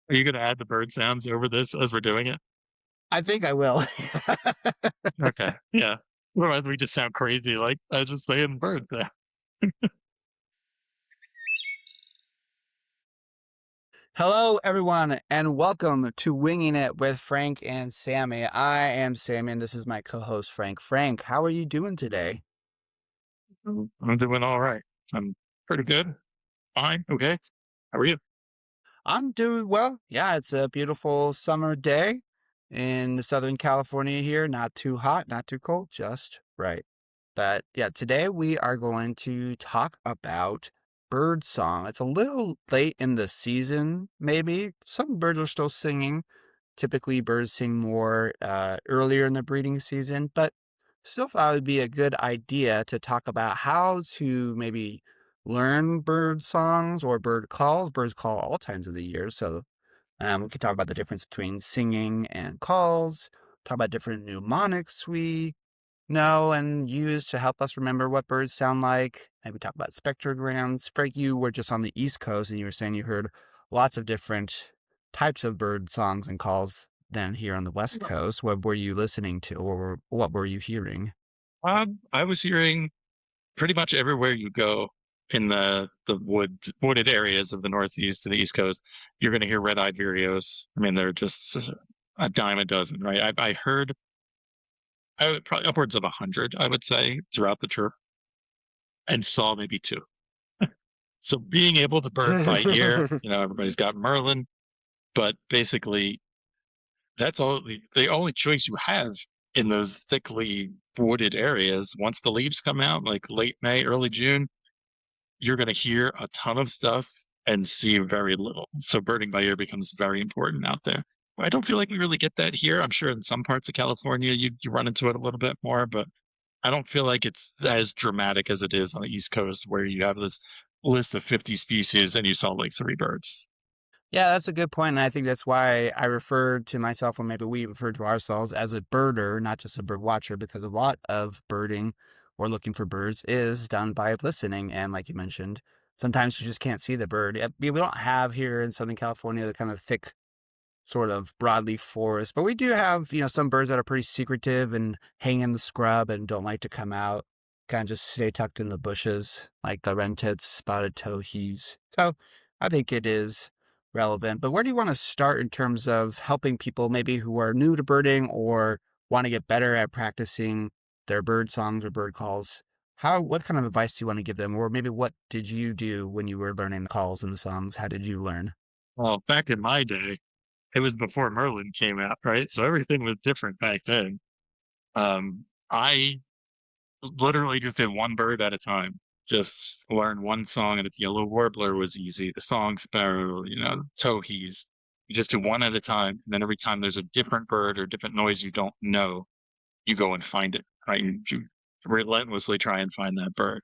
Are you gonna add the bird sounds over this as we're doing it? I think I will. Okay, yeah. Otherwise, we just sound crazy, like, I just saying bird there. Hello, everyone, and welcome to Winging It with Frank and Sammy. I am Sammy, and this is my co-host, Frank. Frank, how are you doing today? I'm doing all right. I'm pretty good. Fine. Okay. How are you? I'm doing well. Yeah, it's a beautiful summer day in Southern California here. Not too hot, not too cold, just right. But yeah, today we are going to talk about bird song. It's a little late in the season, maybe. Some birds are still singing. Typically, birds sing more earlier in the breeding season, but still thought it would be a good idea to talk about how to maybe learn bird songs or bird calls. Birds call all times of the year, so we could talk about the difference between singing and calls, talk about different mnemonics we know and use to help us remember what birds sound like. Maybe talk about spectrograms. Frank, you were just on the East Coast and you were saying you heard lots of different types of bird songs and calls than here on the West Coast. What were you listening to or what were you hearing? I was hearing pretty much everywhere you go in the wooded areas of the Northeast to the East Coast, you're gonna hear red-eyed vireos. I mean, they're just a dime a dozen, right? I heard probably upwards of 100, I would say, throughout the trip, and saw maybe 2. So being able to bird by ear, everybody's got Merlin, but basically that's all the only choice you have in those thickly wooded areas. Once the leaves come out, like late May, early June, you're going to hear a ton of stuff and see very little. So birding by ear becomes very important out there. I don't feel like we really get that here. I'm sure in some parts of California you run into it a little bit more, but I don't feel like it's as dramatic as it is on the East Coast where you have this list of 50 species and you saw like 3 birds. Yeah, that's a good point, and I think that's why I refer to myself, or maybe we refer to ourselves as a birder, not just a bird watcher, because a lot of birding or looking for birds is done by listening. And like you mentioned, sometimes you just can't see the bird. We don't have here in Southern California the kind of thick sort of broadleaf forest, but we do have, some birds that are pretty secretive and hang in the scrub and don't like to come out, kind of just stay tucked in the bushes, like the wren-tits, spotted towhees. So I think it is relevant. But where do you want to start in terms of helping people maybe who are new to birding or want to get better at practicing their bird songs or bird calls? What kind of advice do you want to give them? Or maybe what did you do when you were learning the calls and the songs? How did you learn? Well, back in my day, it was before Merlin came out, right? So everything was different back then. I literally just did one bird at a time. Just learn one song, and the yellow warbler was easy. The song sparrow, towhees. You just do one at a time, and then every time there's a different bird or different noise you don't know, you go and find it. Right? You relentlessly try and find that bird.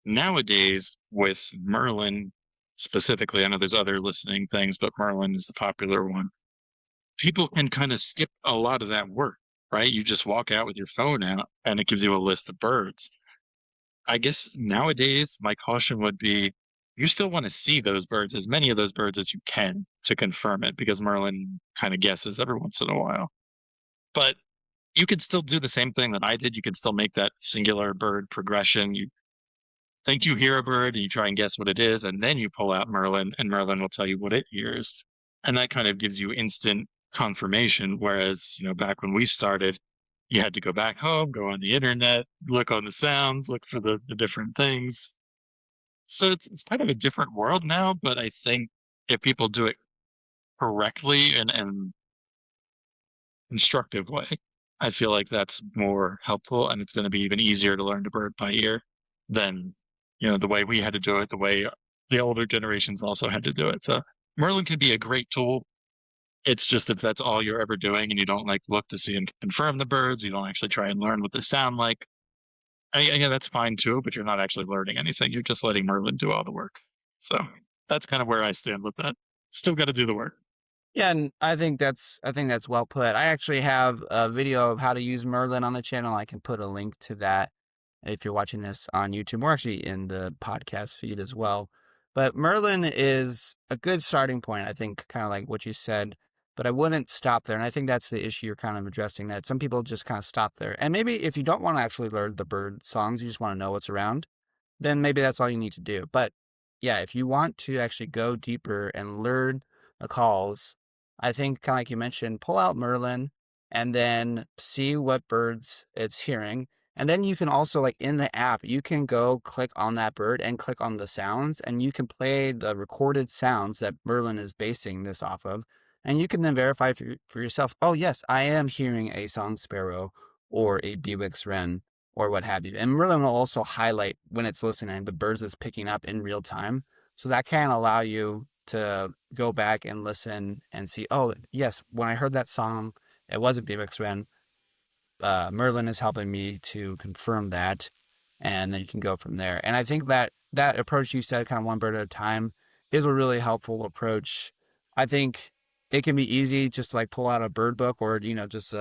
Nowadays, with Merlin specifically, I know there's other listening things, but Merlin is the popular one. People can kind of skip a lot of that work, right? You just walk out with your phone out, and it gives you a list of birds. I guess nowadays, my caution would be you still want to see those birds, as many of those birds as you can to confirm it, because Merlin kind of guesses every once in a while. But you could still do the same thing that I did. You can still make that singular bird progression. You think you hear a bird and you try and guess what it is, and then you pull out Merlin, and Merlin will tell you what it hears. And that kind of gives you instant confirmation. Whereas, back when we started, you had to go back home, go on the internet, look on the sounds, look for the different things. So it's kind of a different world now, but I think if people do it correctly and instructive way, I feel like that's more helpful, and it's going to be even easier to learn to bird by ear than the way we had to do it, the way the older generations also had to do it. So Merlin can be a great tool. It's just if that's all you're ever doing and you don't like look to see and confirm the birds, you don't actually try and learn what they sound like. Yeah, that's fine too, but you're not actually learning anything. You're just letting Merlin do all the work. So that's kind of where I stand with that. Still got to do the work. Yeah, and I think that's well put. I actually have a video of how to use Merlin on the channel. I can put a link to that if you're watching this on YouTube. We're actually in the podcast feed as well. But Merlin is a good starting point, I think, kind of like what you said. But I wouldn't stop there. And I think that's the issue you're kind of addressing, that some people just kind of stop there. And maybe if you don't want to actually learn the bird songs, you just want to know what's around, then maybe that's all you need to do. But yeah, if you want to actually go deeper and learn the calls, I think kind of like you mentioned, pull out Merlin and then see what birds it's hearing. And then you can also, like in the app, you can go click on that bird and click on the sounds, and you can play the recorded sounds that Merlin is basing this off of. And you can then verify for yourself, oh, yes, I am hearing a song sparrow or a Bewick's wren or what have you. And Merlin will also highlight when it's listening the birds it's picking up in real time. So that can allow you to go back and listen and see, oh, yes, when I heard that song, it wasn't Bewick's wren. Merlin is helping me to confirm that, and then you can go from there. And I think that that approach you said, kind of one bird at a time, is a really helpful approach. I think it can be easy just to like pull out a bird book or just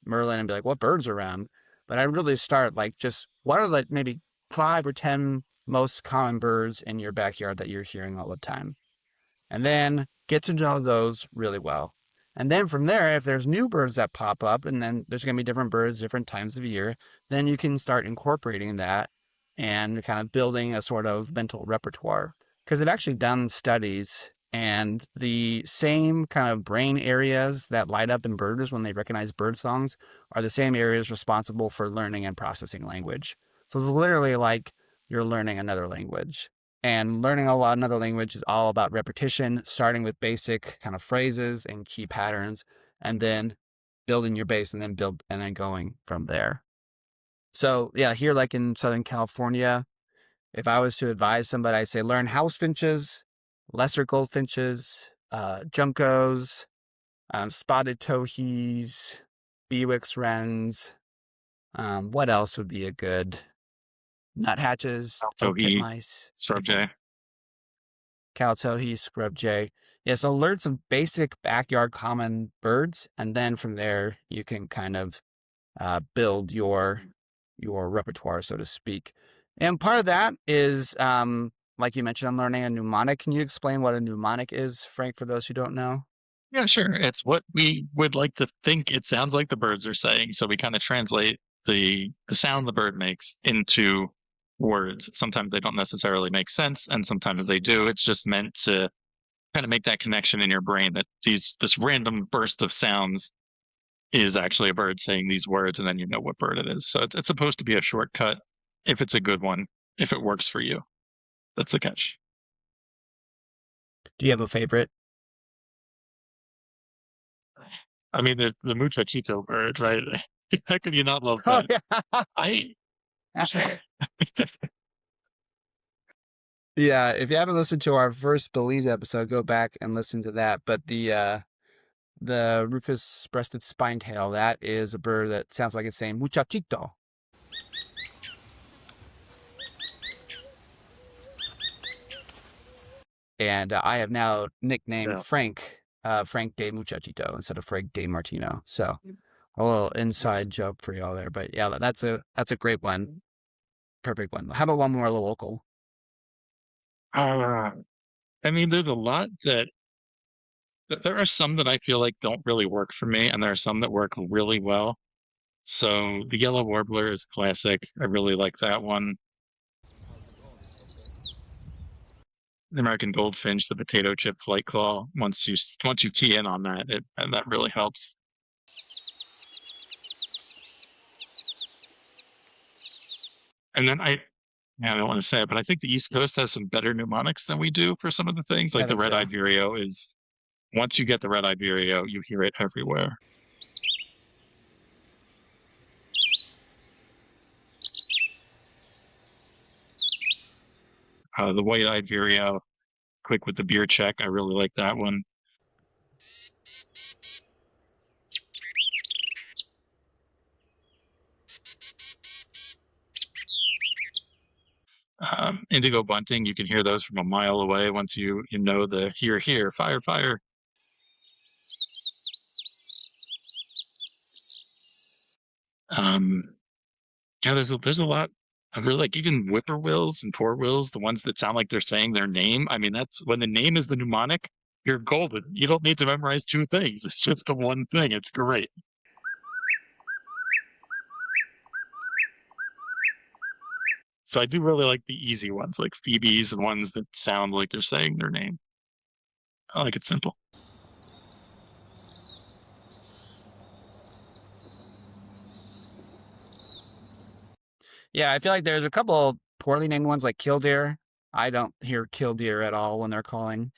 Merlin and be like, what birds are around? But I really start like just what are the maybe 5 or 10 most common birds in your backyard that you're hearing all the time, and then get to know those really well. And then from there, if there's new birds that pop up, and then there's going to be different birds, different times of year, then you can start incorporating that and kind of building a sort of mental repertoire. Because they've actually done studies, and the same kind of brain areas that light up in birders when they recognize bird songs are the same areas responsible for learning and processing language. So it's literally like you're learning another language. And learning another language is all about repetition, starting with basic kind of phrases and key patterns, and then building your base and then going from there. So yeah, here like in Southern California, if I was to advise somebody, I'd say learn house finches, lesser goldfinches, juncos, spotted towhees, Bewick's wrens. What else would be a good nuthatches, oak Towhee, titmice? Scrub Jay. Cow towhee, scrub jay. Yeah, so learn some basic backyard common birds, and then from there you can kind of build your repertoire, so to speak. And part of that is, like you mentioned, I'm learning a mnemonic. Can you explain what a mnemonic is, Frank, for those who don't know? Yeah, sure. It's what we would like to think it sounds like the birds are saying. So we kind of translate the sound the bird makes into words. Sometimes they don't necessarily make sense, and sometimes they do. It's just meant to kind of make that connection in your brain that this random burst of sounds is actually a bird saying these words, and then you know what bird it is. So it's supposed to be a shortcut if it's a good one, if it works for you. That's the catch. Do you have a favorite? I mean, the muchachito bird, right? How could you not love Oh that? yeah. I Yeah, if you haven't listened to our first Belize episode, go back and listen to that. But the rufous-breasted spinetail, that is a bird that sounds like it's saying muchachito. And I have now nicknamed yeah, Frank Frank de Muchachito instead of Frank de Martino. So a little that's inside joke for y'all there, but yeah, that's a great one, perfect one. How about one more local? uh, I mean, there's a lot there are some that I feel like don't really work for me, and there are some that work really well. So the yellow warbler is classic. I really like that one. The American goldfinch, the potato chip flight call. Once you key in on that, and that really helps. And then I don't want to say it, but I think the East Coast has some better mnemonics than we do for some of the things. I Like the think so. red-eyed vireo is once you get the red-eyed vireo, you hear it everywhere. The white-eyed vireo, quick with the beer check. I really like that one. Indigo bunting, you can hear those from a mile away once you know the here, fire, fire. Um, yeah, there's a lot. I really like even whippoorwills and poor wills, the ones that sound like they're saying their name. I mean, that's when the name is the mnemonic, you're golden. You don't need to memorize two things. It's just the one thing. It's great. So I do really like the easy ones, like Phoebes and ones that sound like they're saying their name. I like it simple. Yeah, I feel like there's a couple poorly named ones like Killdeer. I don't hear Killdeer at all when they're calling.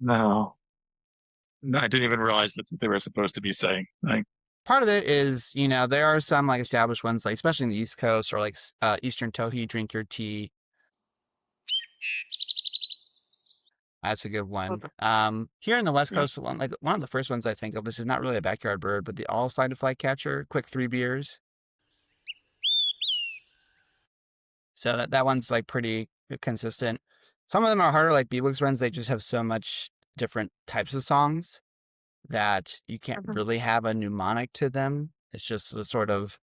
No. No, I didn't even realize that's what they were supposed to be saying. Like, Part of it is, there are some like established ones, like especially in the East Coast or like Eastern Towhee, drink your tea. That's a good one. okay. Here in the West Yeah. Coast, one of the first ones I think of, this is not really a backyard bird, but the all-sided flycatcher, quick 3 beers. So that one's like pretty consistent. Some of them are harder, like Bewick's runs. They just have so much different types of songs that you can't Mhm. really have a mnemonic to them. It's just a sort of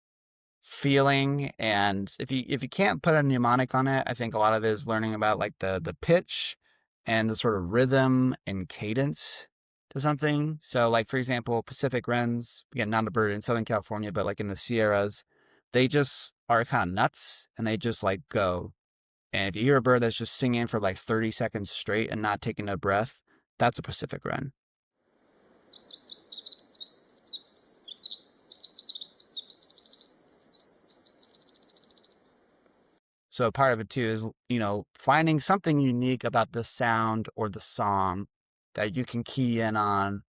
feeling, and if you can't put a mnemonic on it, I think a lot of it is learning about like the pitch and the sort of rhythm and cadence to something. So like for example, Pacific wrens, again, not a bird in Southern California, but like in the Sierras, they just are kind of nuts and they just like go. And if you hear a bird that's just singing for like 30 seconds straight and not taking a breath, that's a Pacific wren. So part of it too is, finding something unique about the sound or the song that you can key in on.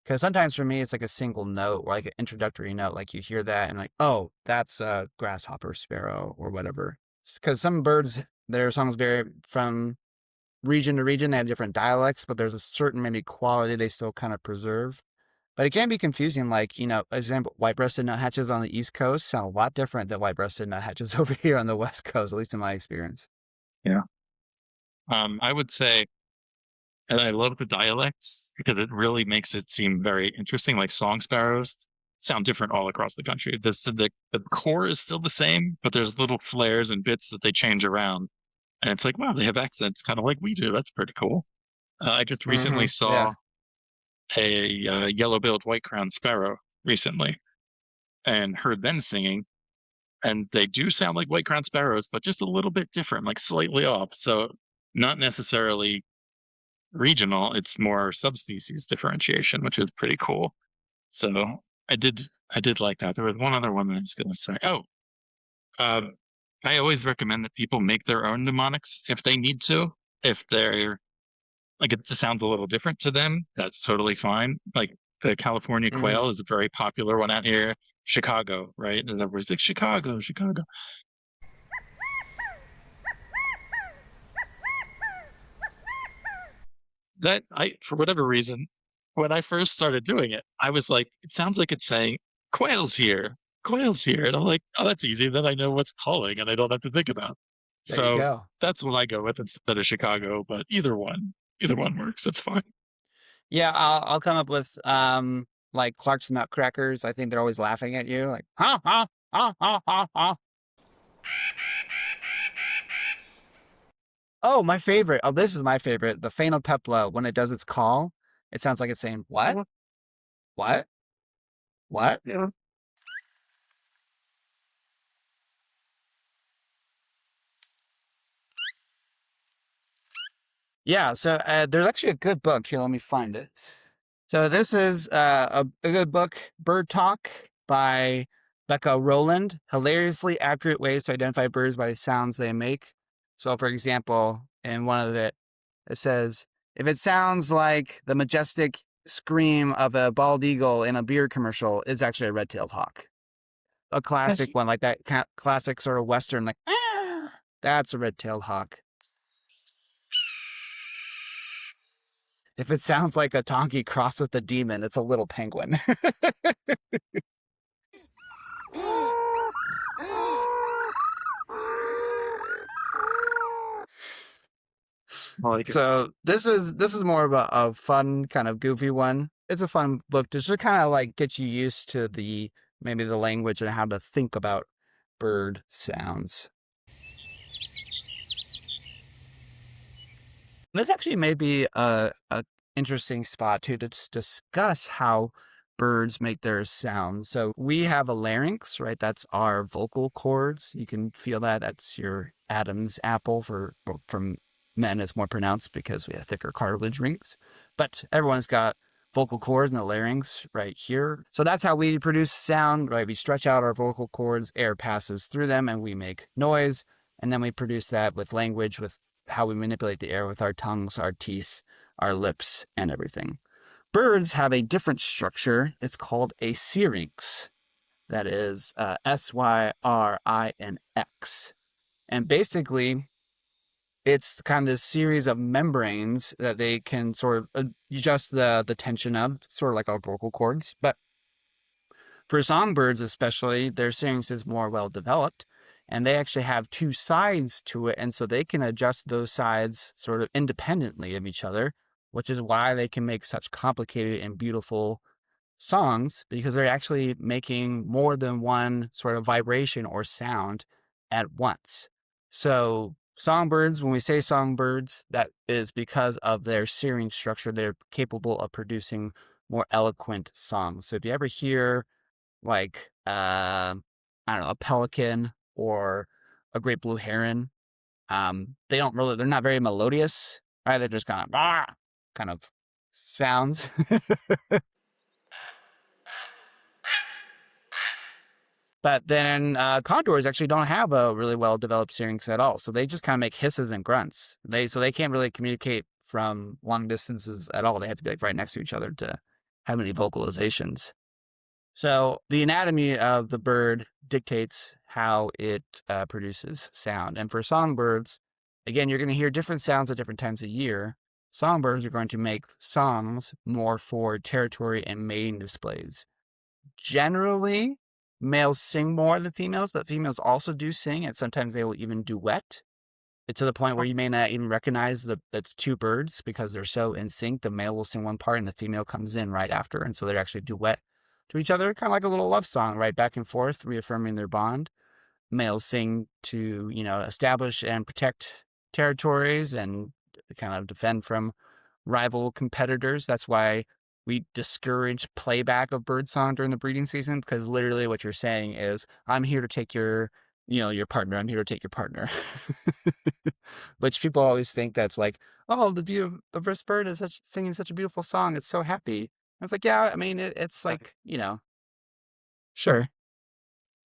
Because sometimes for me, it's like a single note or like an introductory note. Like you hear that and like, oh, that's a grasshopper, sparrow, or whatever. Because some birds, their songs vary from region to region. They have different dialects, but there's a certain maybe quality they still kind of preserve. But it can be confusing. Like, example, white-breasted nuthatches on the East Coast sound a lot different than white-breasted nuthatches over here on the West Coast, at least in my experience. Yeah. I would say, and I love the dialects because it really makes it seem very interesting. Like song sparrows sound different all across the country. The core is still the same, but there's little flares and bits that they change around. And it's like, wow, they have accents kind of like we do. That's pretty cool. I just recently Yeah. saw a yellow-billed white-crowned sparrow recently and heard them singing, and they do sound like white-crowned sparrows, but just a little bit different, like slightly off. So not necessarily regional; it's more subspecies differentiation, which is pretty cool. So I did like that. There was one other one that I was going to say. Oh, uh, I always recommend that people make their own mnemonics if they need to. If they're like it sounds a little different to them, that's totally fine. Like the California Mm-hmm. quail is a very popular one out here. Chicago, right? And everybody's like Chicago, Chicago. That I for whatever reason, when I first started doing it, I was like, it sounds like it's saying quail's here, quail's here, and I'm like, oh, that's easy. Then I know what's calling, and I don't have to think about it. There you So go. that's what I go with instead of Chicago. But either one works. That's fine. Yeah, I'll come up with like Clark's Nutcrackers. I think they're always laughing at you, like ha ha ha ha ha ha. Oh, my favorite. Oh, this is my favorite. The Phainopepla, when it does its call, it sounds like it's saying what, Mhm. what, what. Yeah. Yeah, so there's actually a good book here. Let me find it. So this is a good book, Bird Talk by Becca Rowland. Hilariously accurate ways to identify birds by the sounds they make. So, for example, in one of it says, if it sounds like the majestic scream of a bald eagle in a beer commercial, it's actually a red-tailed hawk. A That's classic one, like that classic sort of Western, like, ah, that's a red-tailed hawk. If it sounds like a donkey crossed with a demon, it's a little penguin. I like it. So this is more of a fun kind of goofy one. it's a fun book to just kind of like get you used to maybe the language and how to think about bird sounds. This actually may be a interesting spot to discuss how birds make their sounds. So we have a larynx, right? That's our vocal cords. You can feel that. That's your Adam's apple from men. It's more pronounced because we have thicker cartilage rings. But everyone's got vocal cords and the larynx right here. So that's how we produce sound, right? We stretch out our vocal cords, air passes through them, and we make noise. And then we produce that with language, with how we manipulate the air with our tongues, our teeth, our lips, and everything. Birds have a different structure. It's called a syrinx. That is Syrinx. And basically, it's kind of this series of membranes that they can sort of adjust the tension of, sort of like our vocal cords. But for songbirds especially, their syrinx is more well developed, and they actually have two sides to it, and so they can adjust those sides sort of independently of each other, which is why they can make such complicated and beautiful songs, because they're actually making more than one sort of vibration or sound at once. So songbirds, when we say songbirds, that is because of their syrinx structure. They're capable of producing more eloquent songs. So if you ever hear like I don't know, a pelican or a great blue heron, they're not very melodious. Right? They're just kind of sounds. But then condors actually don't have a really well developed syrinx at all, so they just kind of make hisses and grunts. They can't really communicate from long distances at all. They have to be like right next to each other to have any vocalizations. So the anatomy of the bird dictates how it produces sound. And for songbirds, again, you're going to hear different sounds at different times of year. Songbirds are going to make songs more for territory and mating displays. Generally, males sing more than females, but females also do sing, and sometimes they will even duet. To the point where you may not even recognize that's two birds because they're so in sync. The male will sing one part and the female comes in right after, and so they're actually duet to each other, kind of like a little love song, right back and forth, reaffirming their bond. Males sing to, establish and protect territories and kind of defend from rival competitors. That's why we discourage playback of birdsong during the breeding season, because literally what you're saying is, I'm here to take your partner. I'm here to take your partner. Which people always think that's like, oh, the first bird is singing such a beautiful song. It's so happy. I was like, yeah, I mean, it's like, sure.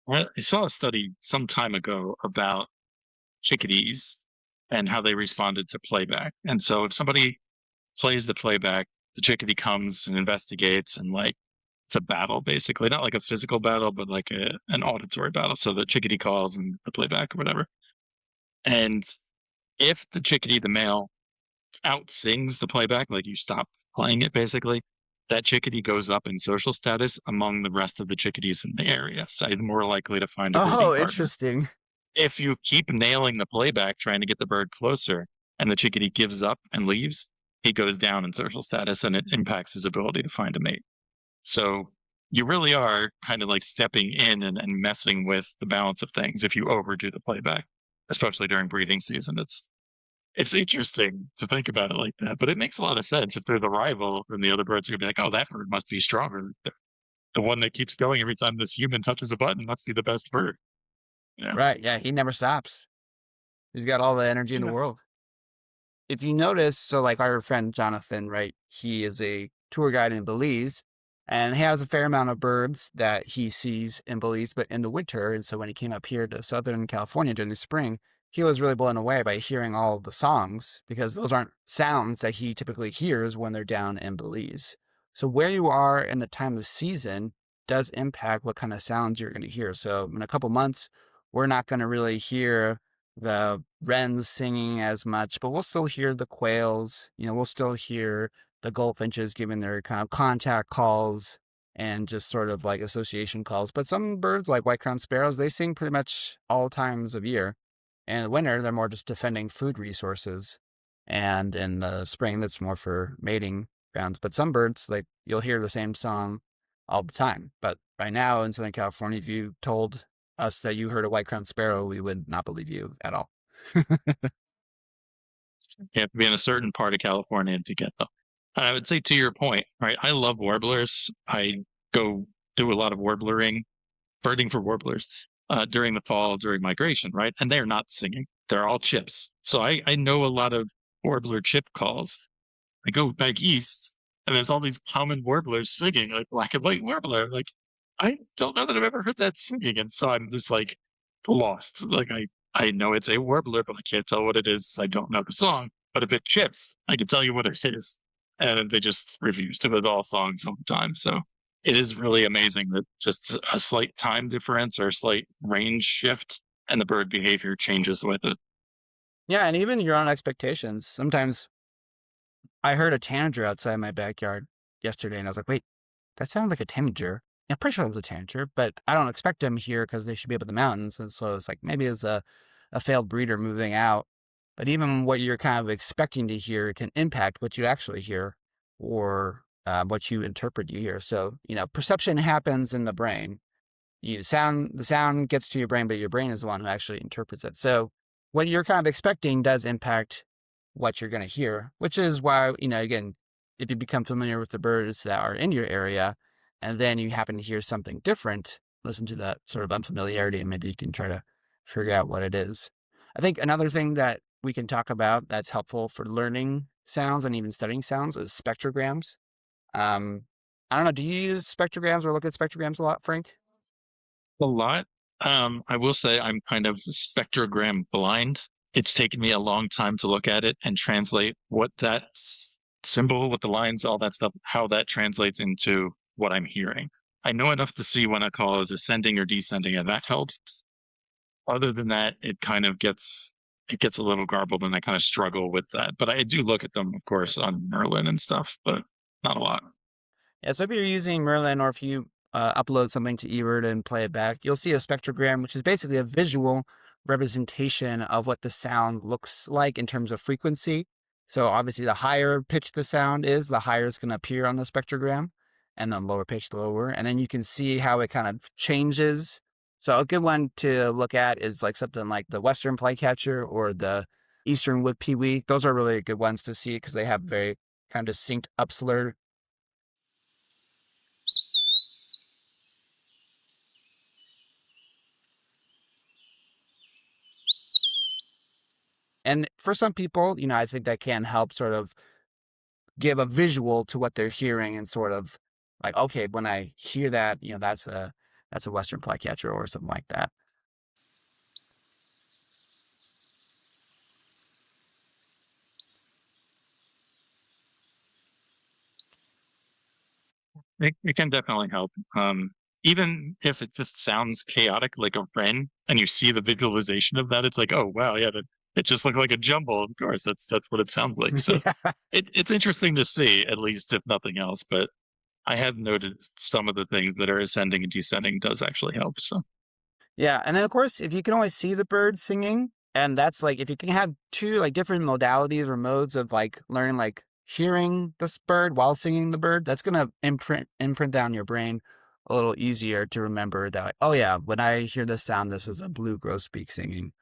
I saw a study some time ago about chickadees and how they responded to playback. And so if somebody plays the playback, the chickadee comes and investigates, and like it's a battle basically, not like a physical battle, but like an auditory battle. So the chickadee calls and the playback or whatever. And if the chickadee, the male, out sings the playback, like you stop playing it basically, that chickadee goes up in social status among the rest of the chickadees in the area. So you're more likely to find a breeding Oh, partner. interesting. If you keep nailing the playback, trying to get the bird closer, and the chickadee gives up and leaves, he goes down in social status, and it impacts his ability to find a mate. So you really are kind of like stepping in and messing with the balance of things if you overdo the playback, especially during breeding season. It's interesting to think about it like that, but it makes a lot of sense. If there's a rival, then the other birds are gonna be like, "Oh, that bird must be stronger. The one that keeps going every time this human touches a button must be the best bird." Yeah. Right. Yeah. He never stops. He's got all the energy in the Yeah. world. If you notice, so like our friend Jonathan, right? He is a tour guide in Belize, and he has a fair amount of birds that he sees in Belize, but in the winter. And so when he came up here to Southern California during the spring, he was really blown away by hearing all the songs, because those aren't sounds that he typically hears when they're down in Belize. So where you are in the time of season does impact what kind of sounds you're going to hear. So in a couple months, we're not going to really hear the wrens singing as much, but we'll still hear the quails. We'll still hear the goldfinches giving their kind of contact calls and just sort of like association calls. But some birds, like white-crowned sparrows, they sing pretty much all times of year. And in the winter, they're more just defending food resources. And in the spring, that's more for mating grounds. But some birds, like you'll hear the same song all the time. But right now in Southern California, if you told us that you heard a white-crowned sparrow, we would not believe you at all. You have to be in a certain part of California to get them. And I would say to your point, right? I love warblers. I go do a lot of warblering, birding for warblers during the fall, during migration, right? And they're not singing; they're all chips. So I know a lot of warbler chip calls. I go back east, and there's all these common warblers singing, like black and white warbler. Like, I don't know that I've ever heard that singing, and so I'm just like lost. Like I know it's a warbler, but I can't tell what it is. I don't know the song, but if it chips, I can tell you what it is. And they just refuse to put all songs all the time. So it is really amazing that just a slight time difference or a slight range shift and the bird behavior changes with it. Yeah, and even your own expectations. Sometimes I heard a tanager outside my backyard yesterday, and I was like, wait, that sounded like a tanager. I'm pretty sure it was a tanager, but I don't expect them here because they should be up in the mountains. And so it's like maybe it's a failed breeder moving out. But even what you're kind of expecting to hear can impact what you actually hear or what you interpret you hear. So, perception happens in the brain. The sound gets to your brain, but your brain is the one who actually interprets it. So what you're kind of expecting does impact what you're going to hear, which is why, again, if you become familiar with the birds that are in your area and then you happen to hear something different, listen to that sort of unfamiliarity and maybe you can try to figure out what it is. I think another thing that we can talk about that's helpful for learning sounds and even studying sounds is spectrograms. Um, I don't know, do you use spectrograms or look at spectrograms a lot, Frank? A lot. I will say I'm kind of spectrogram blind. It's taken me a long time to look at it and translate what that symbol, what the lines, all that stuff, how that translates into what I'm hearing. I know enough to see when a call is ascending or descending, and that helps. Other than that, it gets a little garbled, and I kind of struggle with that. But I do look at them, of course, on Merlin and stuff, but not a lot. Yeah, so if you're using Merlin or if you upload something to eBird and play it back, you'll see a spectrogram, which is basically a visual representation of what the sound looks like in terms of frequency. So obviously, the higher pitch the sound is, the higher it's going to appear on the spectrogram, and then lower pitch, lower. And then you can see how it kind of changes. So a good one to look at is like something like the Western Flycatcher or the Eastern Wood Pewee. Those are really good ones to see because they have very kind of distinct upslur. And for some people, I think that can help sort of give a visual to what they're hearing and sort of like, okay, when I hear that, that's a Western flycatcher or something like that. It can definitely help. Even if it just sounds chaotic, like a wren, and you see the visualization of that, it's like, oh wow, yeah, it just looked like a jumble. Of course, that's what it sounds like. So Yeah. it's interesting to see, at least if nothing else. But I have noticed some of the things that are ascending and descending does actually help. So Yeah, and then of course, if you can always see the bird singing, and that's like if you can have two like different modalities or modes of like learning, like hearing this bird while singing the bird, that's gonna imprint down your brain a little easier to remember that. Like, oh yeah, when I hear this sound, this is a blue grosbeak singing,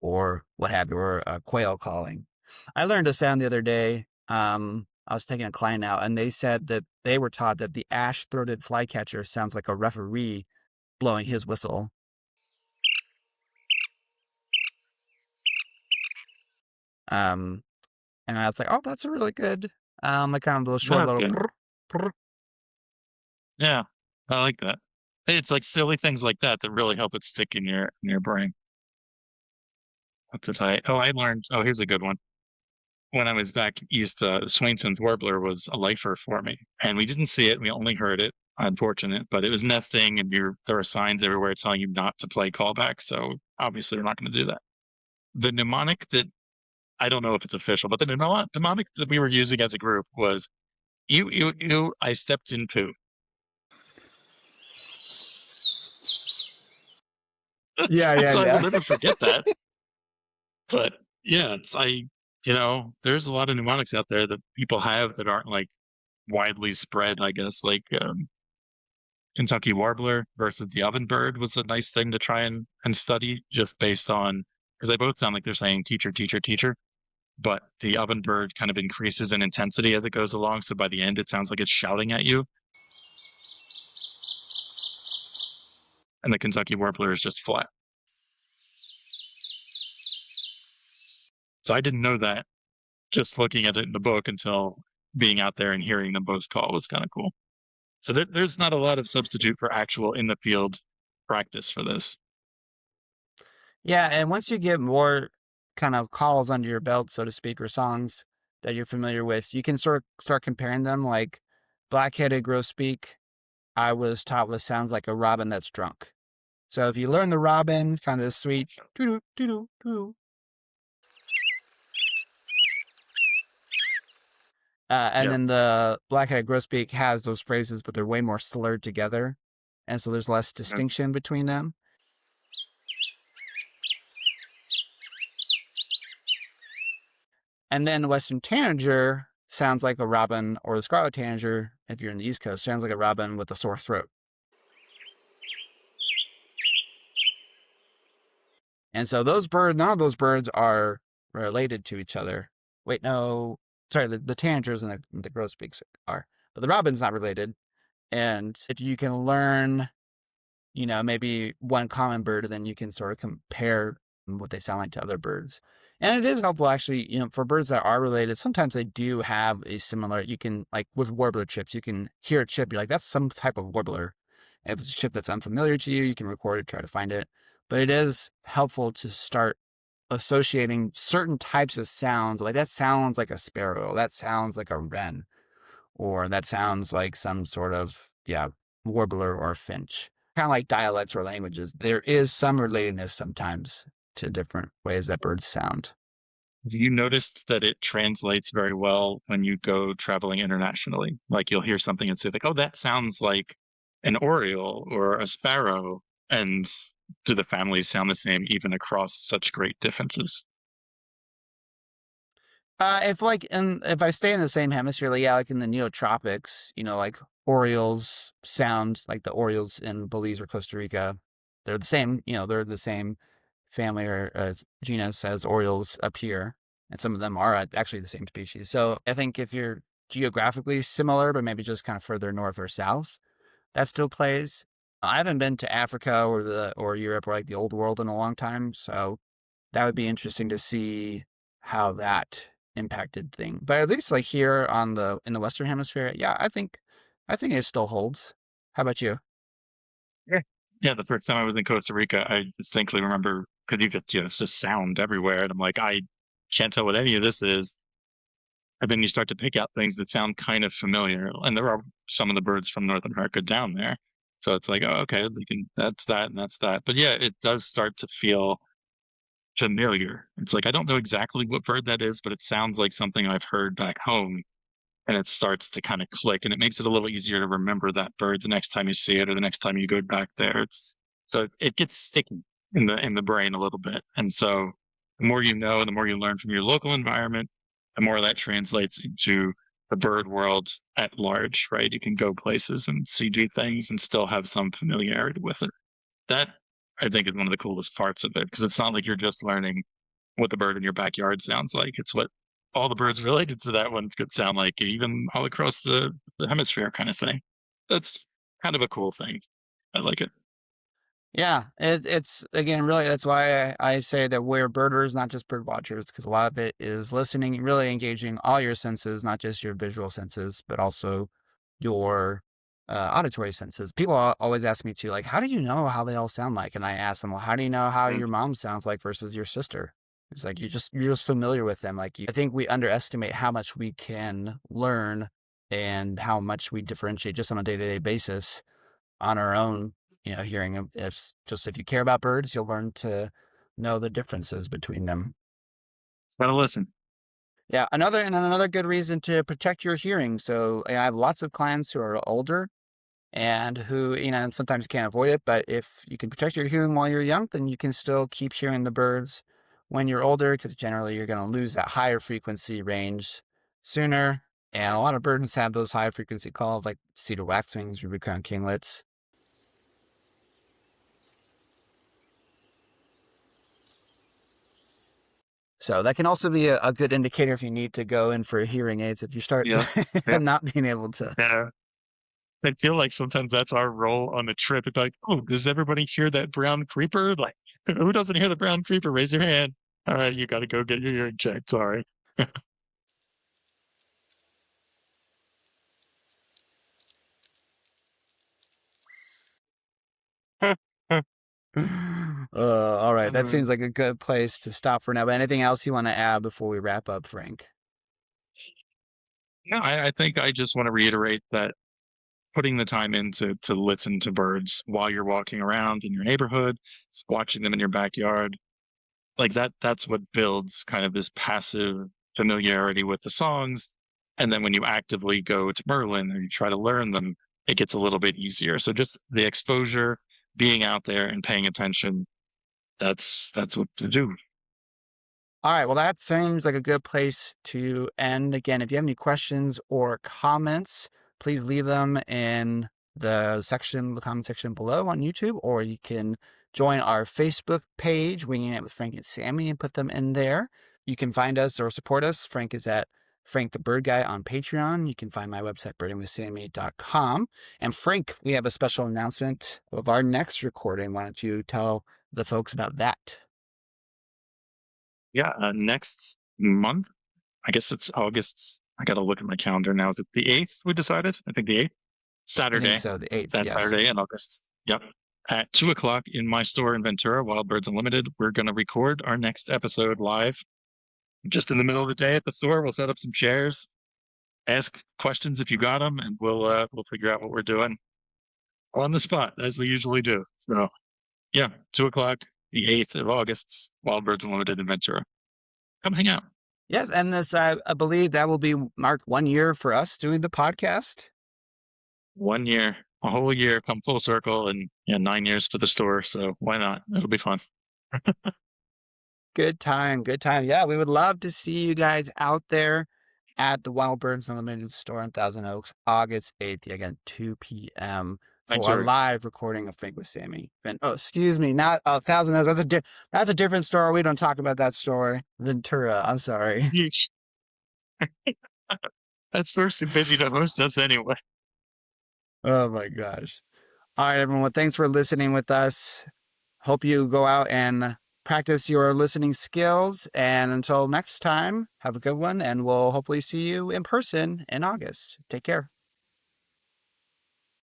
or what have you, or a quail calling. I learned a sound the other day. I was taking a client out, and they said that they were taught that the ash-throated flycatcher sounds like a referee blowing his whistle. Um, and I was like, oh, that's a really good, like kind of little short that's little. good. Prr, prr. Yeah, I like that. It's like silly things like that that really help it stick in your brain. What's it? I learned. Oh, here's a good one. When I was back east, Swainson's warbler was a lifer for me, and we didn't see it. We only heard it. Unfortunate, but it was nesting, and there are signs everywhere telling you not to play callback. So obviously, we're not going to do that. The mnemonic that I don't know if it's official, but the mnemonic that we were using as a group was "ew ew ew." I stepped in poo, Yeah, yeah, so I will yeah. never forget that. But yeah, there's a lot of mnemonics out there that people have that aren't like widely spread, I guess, like Kentucky Warbler versus the Ovenbird was a nice thing to try and study just based on because they both sound like they're saying teacher, teacher, teacher, but the Ovenbird kind of increases in intensity as it goes along. So by the end, it sounds like it's shouting at you, and the Kentucky Warbler is just flat. So I didn't know that just looking at it in the book until being out there and hearing them both call was kind of cool. So there's not a lot of substitute for actual in the field practice for this. Yeah, and once you get more kind of calls under your belt, so to speak, or songs that you're familiar with, you can sort of start comparing them. Like black-headed grosbeak, I was taught what sounds like a robin that's drunk. So if you learn the robin, kind of the sweet doo doo doo doo, and Yeah. then the black-headed grosbeak has those phrases, but they're way more slurred together, and so there's less distinction between them. And then the Western Tanager sounds like a robin, or the Scarlet Tanager, if you're in the East Coast, sounds like a robin with a sore throat. And so those birds, none of those birds are related to each other. Wait, no, sorry, the Tanagers and the grosbeaks are, but the robin's not related. And if you can learn, maybe one common bird, then you can sort of compare what they sound like to other birds. And it is helpful, actually, for birds that are related. Sometimes they do have a similar, you can, like with warbler chips, you can hear a chip, you're like, that's some type of warbler. If it's a chip that's unfamiliar to you, you can record it, try to find it. But it is helpful to start associating certain types of sounds, like that sounds like a sparrow, that sounds like a wren, or that sounds like some sort of, warbler or finch. Kind of like dialects or languages. There is some relatedness sometimes to different ways that birds sound. You noticed that it translates very well when you go traveling internationally. Like you'll hear something and say like, "Oh, that sounds like an oriole or a sparrow." And do the families sound the same even across such great differences? If I stay in the same hemisphere, like, yeah, like in the neotropics, like orioles sound like the orioles in Belize or Costa Rica. They're the same, they're the same family or genus as orioles up here, and some of them are actually the same species. So I think if you're geographically similar, but maybe just kind of further north or south, that still plays. I haven't been to Africa or Europe or like the old world in a long time, so that would be interesting to see how that impacted thing. But at least like here in the Western Hemisphere, yeah, I think it still holds. How about you? Yeah. Yeah, the first time I was in Costa Rica, I distinctly remember because you get, it's just sound everywhere. And I'm like, I can't tell what any of this is. And then you start to pick out things that sound kind of familiar. And there are some of the birds from North America down there. So it's like, oh, okay, that's that and that's that. But yeah, it does start to feel familiar. It's like, I don't know exactly what bird that is, but it sounds like something I've heard back home. And it starts to kind of click and it makes it a little easier to remember that bird the next time you see it or the next time you go back there. So it gets sticky in the brain a little bit. And so the more you know, the more you learn from your local environment, the more that translates into the bird world at large, right? You can go places and see new things and still have some familiarity with it. That I think is one of the coolest parts of it because it's not like you're just learning what the bird in your backyard sounds like. It's what all the birds related to that one could sound like, even all across the hemisphere, kind of thing. That's kind of a cool thing. I like it. Yeah, it's again really that's why I say that we're birders, not just bird watchers, because a lot of it is listening, really engaging all your senses, not just your visual senses, but also your auditory senses. People always ask me too, like, how do you know how they all sound like? And I ask them, well, how do you know how Mm. your mom sounds like versus your sister? It's like you're just familiar with them. I think we underestimate how much we can learn and how much we differentiate just on a day-to-day basis on our own, hearing them. If you care about birds, you'll learn to know the differences between them. Gotta listen. Yeah, another good reason to protect your hearing. So I have lots of clients who are older and who, sometimes can't avoid it, but if you can protect your hearing while you're young, then you can still keep hearing the birds when you're older, because generally you're going to lose that higher frequency range sooner. And a lot of birds have those high frequency calls like Cedar waxwings, ruby crown kinglets. So that can also be a good indicator if you need to go in for hearing aids if you start Yeah. Yeah. not being able to. Yeah. I feel like sometimes that's our role on the trip. It's like, oh, does everybody hear that brown creeper? Like, who doesn't hear the brown creeper? Raise your hand. All right, you got to go get your hearing checked. Sorry. All right, that Um, seems like a good place to stop for now. But anything else you want to add before we wrap up, Frank? no, I think I just want to reiterate that putting the time in to listen to birds while you're walking around in your neighborhood, watching them in your backyard, like that's what builds kind of this passive familiarity with the songs. And then when you actively go to Merlin or you try to learn them, it gets a little bit easier. So just the exposure, being out there and paying attention, that's what to do. All right, well, that seems like a good place to end. Again, if you have any questions or comments, please leave them in the comment section below on YouTube, or you can join our Facebook page, Winging It with Frank and Sammy, and put them in there. You can find us or support us. Frank is at Frank the Bird Guy on Patreon. You can find my website, birdingwithsammy.com. And Frank, we have a special announcement of our next recording. Why don't you tell the folks about that? Yeah, next month, I guess it's August. I got to look at my calendar now. Is it the 8th we decided? I think the 8th. I think Saturday. so, the 8th, That yes. Saturday in August. Yep. At 2 o'clock in my store in Ventura, Wild Birds Unlimited, we're going to record our next episode live. Just in the middle of the day at the store, we'll set up some chairs, ask questions if you got them, and we'll figure out what we're doing on the spot as we usually do. So yeah, 2 o'clock, the 8th of August, Wild Birds Unlimited in Ventura. Come hang out. Yes, and this, I believe that will be mark 1 year for us doing the podcast. 1 year, a whole year, come full circle, and yeah, 9 years for the store. So why not? It'll be fun. Good time, good time. Yeah, we would love to see you guys out there at the Wild Birds Unlimited store in Thousand Oaks, August 8th, again, 2 p.m. Thanks, for a Irving. live recording of Frank with Sammy. Oh, excuse me, not Thousand Oaks. That's a different store. We don't talk about that store. Ventura. I'm sorry. Yeesh. That store's too busy to host us anyway. Oh my gosh. All right, everyone. Thanks for listening with us. Hope you go out and practice your listening skills. And until next time, have a good one. And we'll hopefully see you in person in August. Take care.